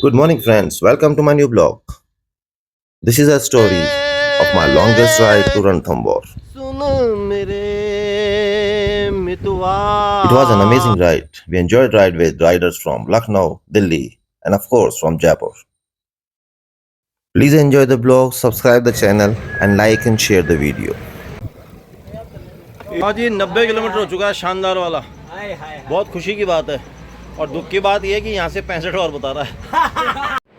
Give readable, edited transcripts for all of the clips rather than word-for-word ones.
Good morning, friends. Welcome to my new blog. This is a story of my longest ride to Ranthambore. सुन मेरे मितवा It was an amazing ride. We enjoyed ride with riders from Lucknow, Delhi, and of course from Jaipur. Please enjoy the blog, subscribe the channel, and like and share the video. हाँ जी 90 kilometre हो चुका है शानदार वाला। बहुत खुशी की बात है और दुख की बात यह है कि यहाँ से 65 और बता रहा है।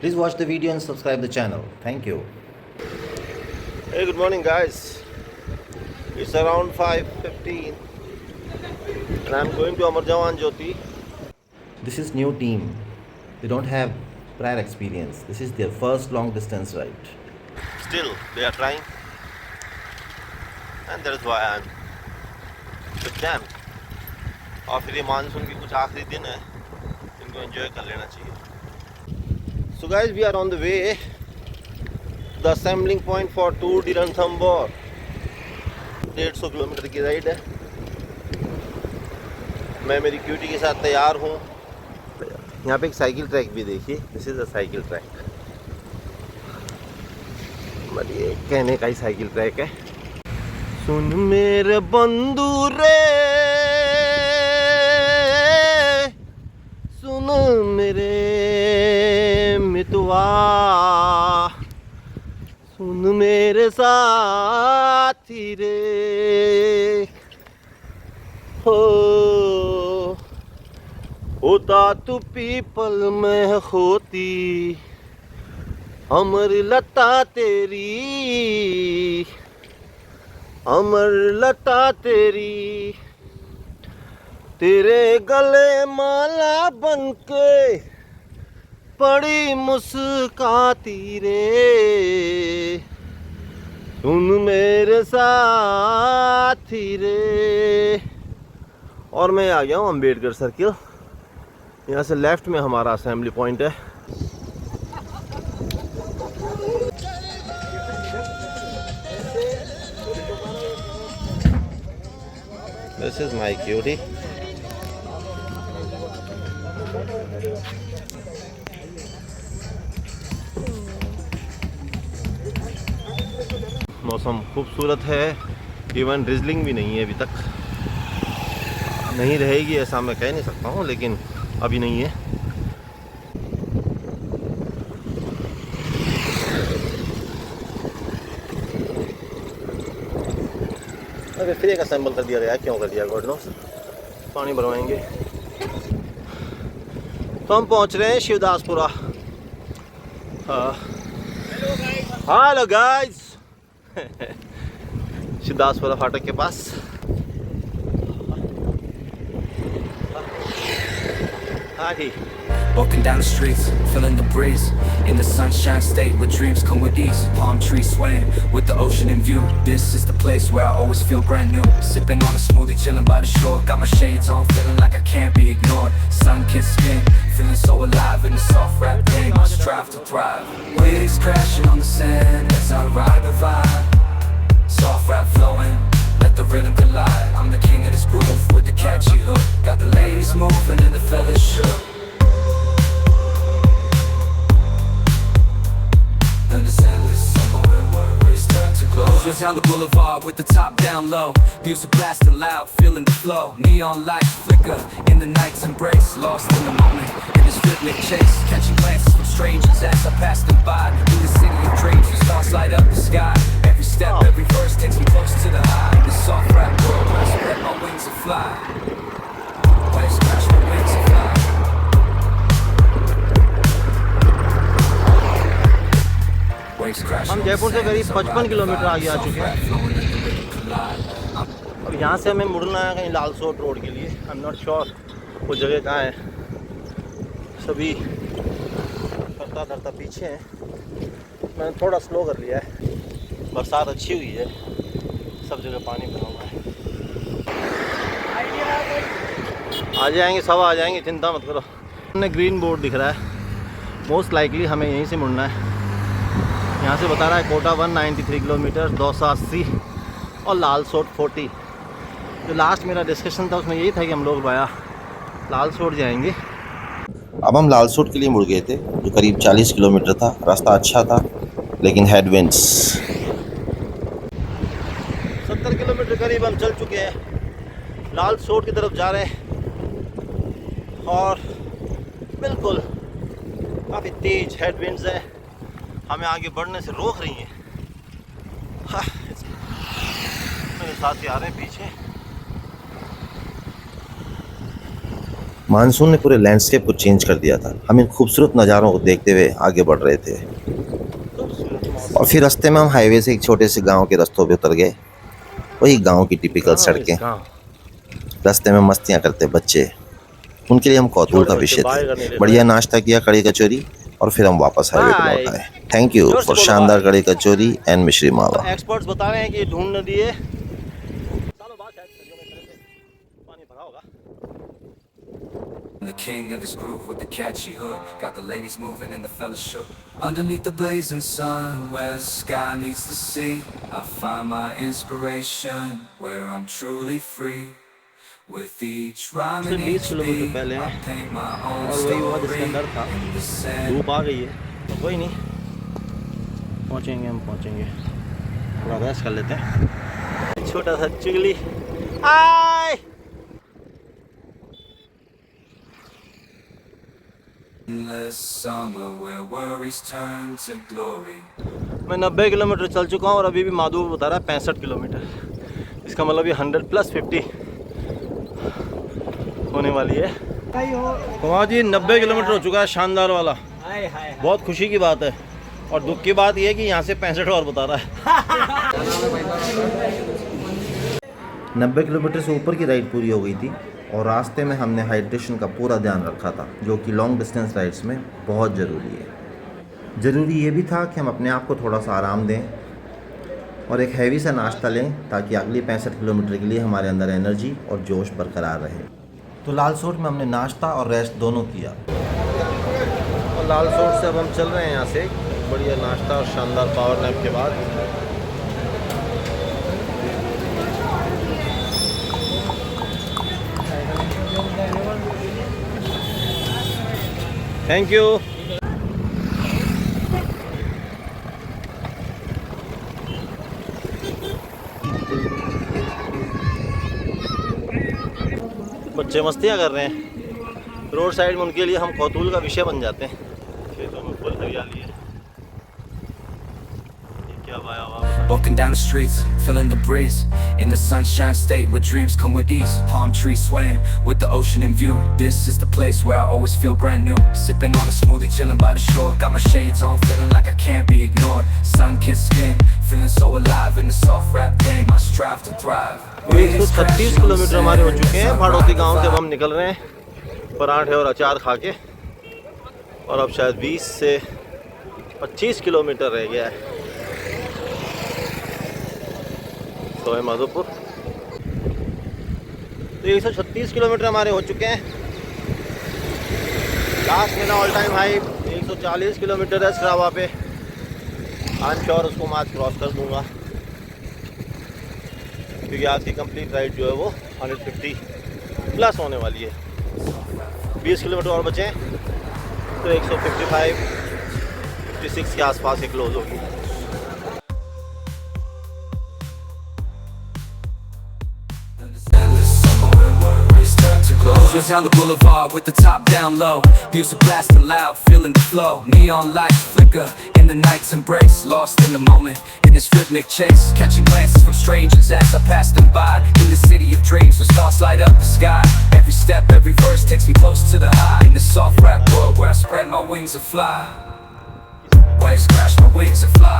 Please watch the video and subscribe the channel. Thank you. Hey, good morning guys. It's around 5:15 and I'm going to Amar Jawan Jyoti. This is new team. They don't have prior experience. This is their first long distance ride. Still they are trying and that is why I'm with them. और फिर ये monsoon की कुछ आखिरी दिन है, इनको enjoy कर लेना चाहिए। So guys, we are on the way. The assembling point for Tour de Ranthambore. 150 kilometre की राइड है। मैं मेरी क्यूटी के साथ तैयार हूँ। यहाँ पे एक साइकिल ट्रैक भी देखिए। This is a cycle track. ये कहने का ही साइकिल ट्रैक है। सुन मेरे बंधु रे, सुन मेरे मितवा, सुन मेरे साथी रे, हो होता तू पीपल में होती अमर लता तेरी, अमर लता तेरी, तेरे गले माला बनके पड़ी मुस्काती रे, सुन मेरे साथी रे। और मैं आ गया हूँ अम्बेडकर सर्किल। यहाँ से लेफ्ट में हमारा असेंबली पॉइंट है। This is my cutie. मौसम खूबसूरत है, इवन ड्रिजलिंग भी नहीं है अभी तक। नहीं रहेगी ऐसा मैं कह नहीं सकता हूँ, लेकिन अभी नहीं है। अरे फिर एक असेंबल कर दिया गया, क्यों कर दिया गॉड नोस। पानी भरवाएंगे। तो हम पहुँच रहे हैं शिवदासपुरा। हेलो गाइस, शिवदासपुरा फाटक के पास। हाँ जी। Walking down the streets, feeling the breeze. In the sunshine state where dreams come with ease. Palm trees swaying with the ocean in view. This is the place where I always feel brand new. Sipping on a smoothie, chilling by the shore. Got my shades on, feeling like I can't be ignored. Sun-kissed skin, feeling so alive in the soft rap game. I strive to thrive. Waves crashing on the sand as I ride the vibe. Soft rap flowing, let the rhythm collide. I'm the king of this groove with the catchy hook. Got the ladies moving and the fellas shook. Just down the boulevard with the top down low. Music blasting loud, feeling the flow. Neon lights flicker in the night's embrace. Lost in the moment, in this rhythmic chase. Catching glances from strangers as I pass them by. Through the city of dreams, the stars light up the sky. Every step, every verse takes me close to the high. This soft rap world where I spread my wings and fly. Waves crash my wings and fly. हम जयपुर से करीब 55 kilometre आगे आ चुके हैं। अब यहाँ से हमें मुड़ना है कहीं लालसोट रोड के लिए। आई एम नॉट श्योर वो जगह कहाँ है। सभी करता धरता पीछे हैं। मैंने थोड़ा स्लो कर लिया है। बरसात अच्छी हुई है, सब जगह पानी भरा हुआ है। आ जाएंगे, सब आ जाएंगे, चिंता मत करो। हमने ग्रीन बोर्ड दिख रहा है। मोस्ट लाइकली हमें यहीं से मुड़ना है। यहाँ से बता रहा है कोटा 193 किलोमीटर, दौसा 80 और लालसोट 40। जो लास्ट मेरा डिस्कशन था उसमें यही था कि हम लोग वाया लालसोट जाएंगे। अब हम लालसोट के लिए मुड़ गए थे, जो करीब 40 किलोमीटर था। रास्ता अच्छा था लेकिन हेडविंड्स। 70 किलोमीटर करीब हम चल चुके हैं, लालसोट की तरफ जा रहे हैं और बिल्कुल काफ़ी तेज हेडविंड्स हैं, हमें आगे बढ़ने से रोक रही हैं। हाँ, मेरे साथी आ रहे हैं पीछे। मानसून ने पूरे लैंडस्केप को चेंज कर दिया था। हम इन खूबसूरत नज़ारों को देखते हुए आगे बढ़ रहे थे और फिर रास्ते में हम हाईवे से एक छोटे से गांव के रास्तों पे उतर गए। वही गांव की टिपिकल सड़कें, रास्ते में मस्तियां करते बच्चे, उनके लिए हम कौतूहल का विषय थे। बढ़िया नाश्ता किया, कड़ी कचौरी, और फिर हम वापस हाईवे पे लौट आए। थैंक यू फॉर शानदार कड़ी कचौरी एंड मिश्री मावा। एक्सपर्ट्स बता रहे हैं कि ढूंढ नदी है, सालों बाद शायद पानी भरा होगा। The king of this groove with the catchy hook, got the ladies moving and the fellas shook. Underneath the blazing sun, where the sky meets the sea, I find my inspiration, where I'm truly free. With each rhyme and each beat, I paint my own story in the sand. धूप आ गई है तो कोई नहीं, पहुँचेंगे हम पहुँचेंगे। थोड़ा रेस्ट कर लेते हैं। छोटा सा चुगली आय। Endless summer where worries turn to glory. मैं 90 किलोमीटर चल चुका हूँ और अभी भी माधव बता रहा है 65 किलोमीटर। इसका मतलब ये 100 + 50 होने वाली है। कुमार जी 90 किलोमीटर हो चुका है, शानदार वाला। बहुत खुशी की बात है और दुख की बात यह है कि यहाँ से 65 और बता रहा है। 90 किलोमीटर से ऊपर की राइड पूरी हो गई थी और रास्ते में हमने हाइड्रेशन का पूरा ध्यान रखा था, जो कि लॉन्ग डिस्टेंस राइड्स में बहुत ज़रूरी है। ज़रूरी ये भी था कि हम अपने आप को थोड़ा सा आराम दें और एक हैवी सा नाश्ता लें, ताकि अगली 65 किलोमीटर के लिए हमारे अंदर एनर्जी और जोश बरकरार रहे। तो लालसोट में हमने नाश्ता और रेस्ट दोनों किया और लालसोट से अब हम चल रहे हैं यहाँ से बढ़िया नाश्ता और शानदार पावर नैप के बाद। Thank you. बच्चे मस्तियाँ कर रहे हैं रोड साइड में, उनके लिए हम कौतूहल का विषय बन जाते हैं। खेतों में फुल हरियाली है। ये क्या वाया हुआ है? Walking down the streets, feeling the breeze. In the sunshine state where dreams come with ease. Palm trees swaying with the ocean in view. This is the place where I always feel brand new. Sipping on a smoothie, chilling by the shore. Got my shades on, feeling like I can't be ignored. Sun-kissed skin, feeling so alive in the soft rap game. I strive to thrive. 136 kilometre हमारे हो चुके हैं। भाड़ौती गांव से अब हम निकल रहे हैं पराठे और अचार खा के, और अब शायद 20 से 25 किलोमीटर रह गया है सवाई माधोपुर। तो 136 किलोमीटर हमारे हो चुके हैं। लास्ट मेरा ऑल टाइम हाई 140 किलोमीटर है स्ट्रावा पे। आई एम श्योर उसको मैं आज क्रॉस कर दूंगा, क्योंकि आज की कंप्लीट राइड जो है वो 150 प्लस होने वाली है। 20 किलोमीटर और बचे हैं तो 155 56 के आसपास ही क्लोज होगी। Just down the boulevard with the top down low. Music blasting loud, feeling the flow. Neon lights flicker in the night's embrace. Lost in the moment, in this rhythmic chase. Catching glances from strangers as I pass them by. In the city of dreams where stars light up the sky. Every step, every verse takes me close to the high. In the soft rap world where I spread my wings and fly. Waves crash my wings and fly.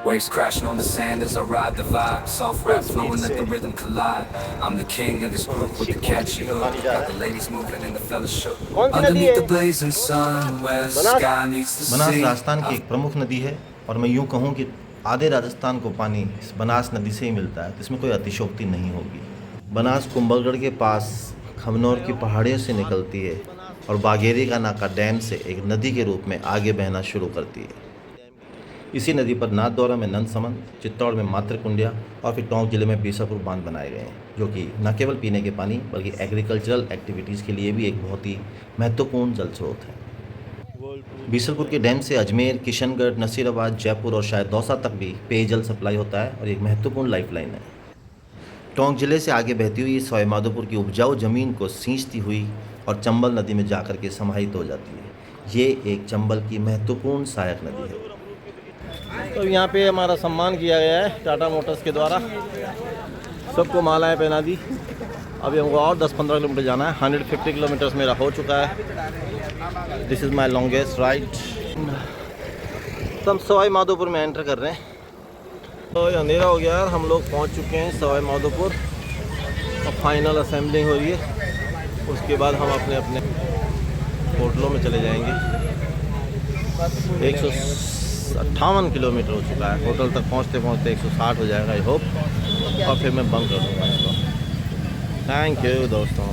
Waves crashing on the sand as I ride the vibe. Soft rap flowing, let the rhythm collide. I'm the king of this group with the catchy hook. Got the ladies moving and the fellas shook. Underneath the blazing sun, where the sky meets the Banas sea. Rajasthan की एक प्रमुख नदी है और मैं यूँ कहूँ कि आधे राजस्थान को पानी इस बनास नदी से ही मिलता है, इसमें कोई अतिशयोक्ति नहीं होगी। बनास कुंभलगढ़ के पास खमनौर की पहाड़ियों से निकलती है और बाघेरी का नाका डैम से एक नदी के रूप में आगे बहना शुरू करती है। इसी नदी पर नाथद्वारा में नंदसमन, चित्तौड़ में मातृकुंडिया और फिर टोंक जिले में बीसापुर बांध बनाए गए हैं, जो कि न केवल पीने के पानी बल्कि एग्रीकल्चरल एक्टिविटीज़ के लिए भी एक बहुत ही महत्वपूर्ण जल स्रोत है। बीसलपुर के डैम से अजमेर, किशनगढ़, नसीराबाद, जयपुर और शायद दौसा तक भी पेयजल सप्लाई होता है और एक महत्वपूर्ण लाइफलाइन है। टोंक जिले से आगे बहती हुई सवाई माधोपुर की उपजाऊ ज़मीन को सींचती हुई और चंबल नदी में जाकर के समाहित हो जाती है। ये एक चंबल की महत्वपूर्ण सहायक नदी है। तो यहाँ पे हमारा सम्मान किया गया है टाटा मोटर्स के द्वारा, सबको मालाएं पहना दी। अभी हमको और 10-15 किलोमीटर जाना है। 150 किलोमीटर्स मेरा हो चुका है। This is my longest ride. तो हम सवाई माधोपुर में एंटर कर रहे हैं। तो ये अंधेरा हो गया यार, हम लोग पहुँच चुके हैं सवाई माधोपुर और फाइनल असेंबलिंग हो रही है। उसके बाद हम अपने अपने होटलों में चले जाएंगे। 158 किलोमीटर हो चुका है। होटल तक पहुँचते पहुँचते 160 हो जाएगा आई होप, और फिर मैं बंक कर दूँगा इसको। थैंक यू दोस्तों।